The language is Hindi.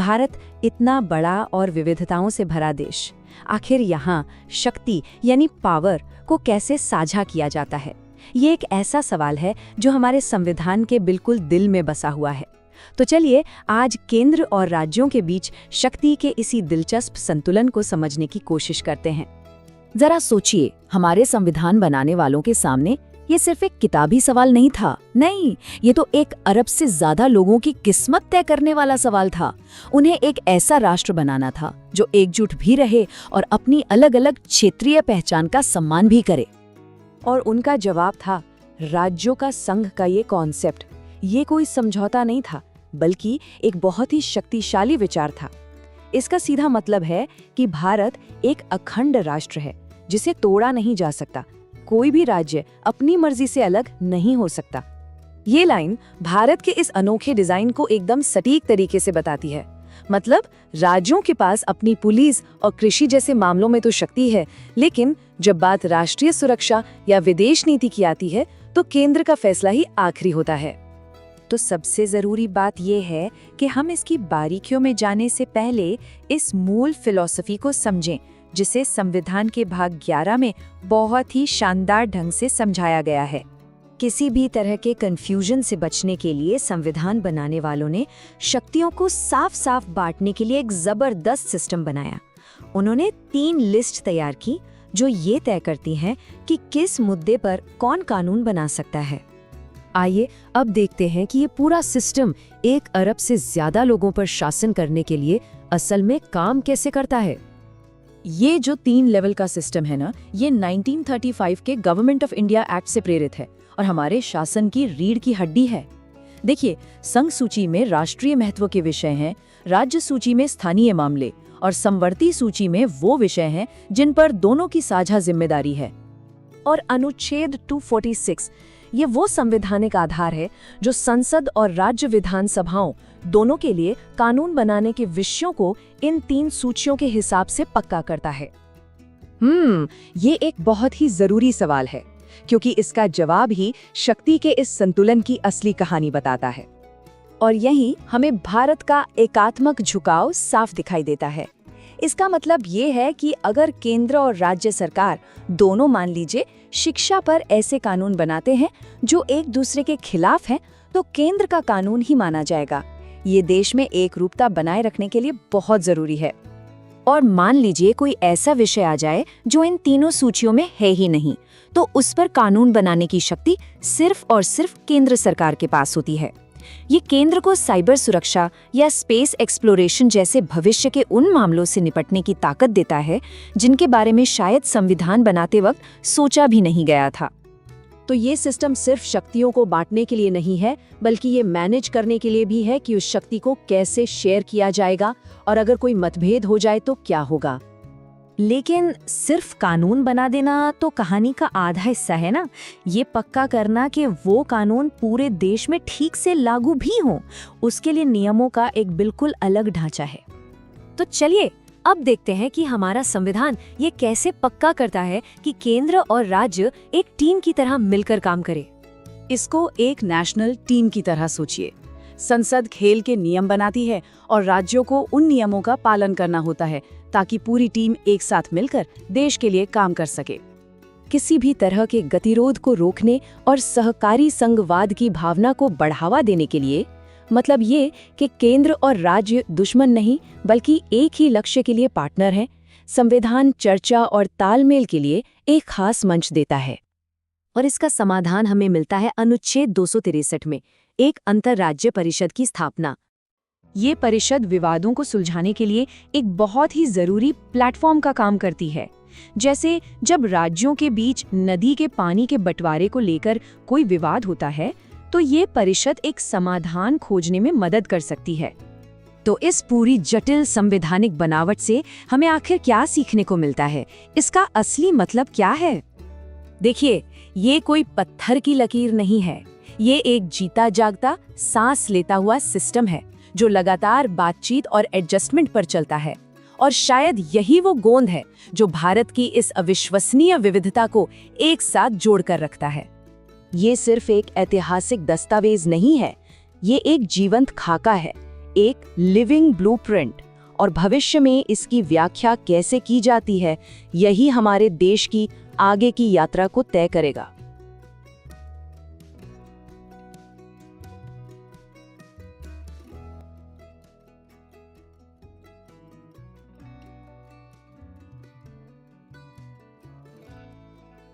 भारत इतना बड़ा और विविधताओं से भरा देश, आखिर यहाँ शक्ति यानी पावर को कैसे साझा किया जाता है? ये एक ऐसा सवाल है जो हमारे संविधान के बिल्कुल दिल में बसा हुआ है। तो चलिए आज केंद्र और राज्यों के बीच शक्ति के इसी दिलचस्प संतुलन को समझने की कोशिश करते हैं। जरा सोचिए, हमारे संविधान बनाने वालों के सामने ये सिर्फ एक किताबी सवाल नहीं था। नहीं, ये तो 1 अरब से ज्यादा लोगों की किस्मत तय करने वाला सवाल था। उन्हें एक ऐसा राष्ट्र बनाना था जो एकजुट भी रहे और अपनी अलग अलग क्षेत्रीय पहचान का सम्मान भी करे। और उनका जवाब था राज्यों का संघ का ये कॉन्सेप्ट। ये कोई समझौता नहीं था, बल्कि एक बहुत ही शक्तिशाली विचार था। इसका सीधा मतलब है कि भारत एक अखंड राष्ट्र है जिसे तोड़ा नहीं जा सकता। कोई भी राज्य अपनी मर्जी से अलग नहीं हो सकता। ये लाइन भारत के इस अनोखे डिजाइन को एकदम सटीक तरीके से बताती है। मतलब राज्यों के पास अपनी पुलिस और कृषि जैसे मामलों में तो शक्ति है, लेकिन जब बात राष्ट्रीय सुरक्षा या विदेश नीति की आती है तो केंद्र का फैसला ही आखिरी होता है। तो सबसे जरूरी बात यह है कि हम इसकी बारीकियों में जाने से पहले इस मूल फिलॉसफी को समझें, जिसे संविधान के भाग 11 में बहुत ही शानदार ढंग से समझाया गया है। किसी भी तरह के कंफ्यूजन से बचने के लिए संविधान बनाने वालों ने शक्तियों को साफ साफ बांटने के लिए एक जबरदस्त सिस्टम बनाया। उन्होंने 3 लिस्ट तैयार की जो ये तय करती हैं कि किस मुद्दे पर कौन कानून बना सकता है। आइए अब देखते हैं कि ये पूरा सिस्टम 1 अरब से ज्यादा लोगों पर शासन करने के लिए असल में काम कैसे करता है। ये जो 3 लेवल का सिस्टम है ना, ये 1935 के गवर्नमेंट ऑफ इंडिया एक्ट से प्रेरित है और हमारे शासन की रीढ़ की हड्डी है। देखिए, संघ सूची में राष्ट्रीय महत्व के विषय हैं, राज्य सूची में स्थानीय मामले और समवर्ती सूची में वो विषय हैं जिन पर दोनों की साझा जिम्मेदारी है। और अनुच्छेद 246 ये वो संवैधानिक आधार है जो संसद और राज्य विधानसभाओं दोनों के लिए कानून बनाने के विषयों को इन 3 सूचियों के हिसाब से पक्का करता है। ये एक बहुत ही जरूरी सवाल है, क्योंकि इसका जवाब ही शक्ति के इस संतुलन की असली कहानी बताता है। और यही हमें भारत का एकात्मक झुकाव साफ दिखाई देता है। इसका मतलब ये है कि अगर केंद्र और राज्य सरकार दोनों, मान लीजिए, शिक्षा पर ऐसे कानून बनाते हैं जो एक दूसरे के खिलाफ हैं, तो केंद्र का कानून ही माना जाएगा। ये देश में एक रूपता बनाए रखने के लिए बहुत जरूरी है। और मान लीजिए कोई ऐसा विषय आ जाए जो इन तीनों सूचियों में है ही नहीं, तो उस पर कानून बनाने की शक्ति सिर्फ और सिर्फ केंद्र सरकार के पास होती है। ये केंद्र को साइबर सुरक्षा या स्पेस एक्सप्लोरेशन जैसे भविष्य के उन मामलों से निपटने की ताकत देता है जिनके बारे में शायद संविधान बनाते वक्त सोचा भी नहीं गया था। तो ये सिस्टम सिर्फ शक्तियों को बांटने के लिए नहीं है, बल्कि ये मैनेज करने के लिए भी है कि उस शक्ति को कैसे शेयर किया जाएगा और अगर कोई मतभेद हो जाए तो क्या होगा। लेकिन सिर्फ कानून बना देना तो कहानी का आधा हिस्सा है ना। ये पक्का करना कि वो कानून पूरे देश में ठीक से लागू भी हों, उसके लिए नियमों का एक बिल्कुल अलग ढांचा है। तो चलिए अब देखते हैं कि हमारा संविधान ये कैसे पक्का करता है कि केंद्र और राज्य एक टीम की तरह मिलकर काम करे। इसको एक नेशनल टीम की तरह सोचिए। संसद खेल के नियम बनाती है और राज्यों को उन नियमों का पालन करना होता है ताकि पूरी टीम एक साथ मिलकर देश के लिए काम कर सके। किसी भी तरह के गतिरोध को रोकने और सहकारी संघवाद की भावना को बढ़ावा देने के लिए, मतलब ये कि केंद्र और राज्य दुश्मन नहीं बल्कि एक ही लक्ष्य के लिए पार्टनर हैं, संविधान चर्चा और तालमेल के लिए एक खास मंच देता है। और इसका समाधान हमें मिलता है अनुच्छेद 263 में, एक अंतर्राज्य परिषद की स्थापना। ये परिषद विवादों को सुलझाने के लिए एक बहुत ही जरूरी प्लेटफॉर्म का काम करती है। जैसे जब राज्यों के बीच नदी के पानी के बंटवारे को लेकर कोई विवाद होता है, तो ये परिषद एक समाधान खोजने में मदद कर सकती है। तो इस पूरी जटिल संवैधानिक बनावट से हमें आखिर क्या सीखने को मिलता है? इसका असली मतलब क्या है? देखिए, ये कोई पत्थर की लकीर नहीं है। ये एक जीता जागता, सांस लेता हुआ सिस्टम है जो लगातार बातचीत और एडजस्टमेंट पर चलता है। और शायद यही वो गोंद है जो भारत की इस अविश्वसनीय विविधता को एक साथ जोड़कर रखता है। ये सिर्फ एक ऐतिहासिक दस्तावेज नहीं है, ये एक जीवंत खाका है, एक लिविंग ब्लूप्रिंट, और भविष्य में इसकी व्याख्या कैसे की जाती है, यही हमारे देश की आगे की यात्रा को तय करेगा।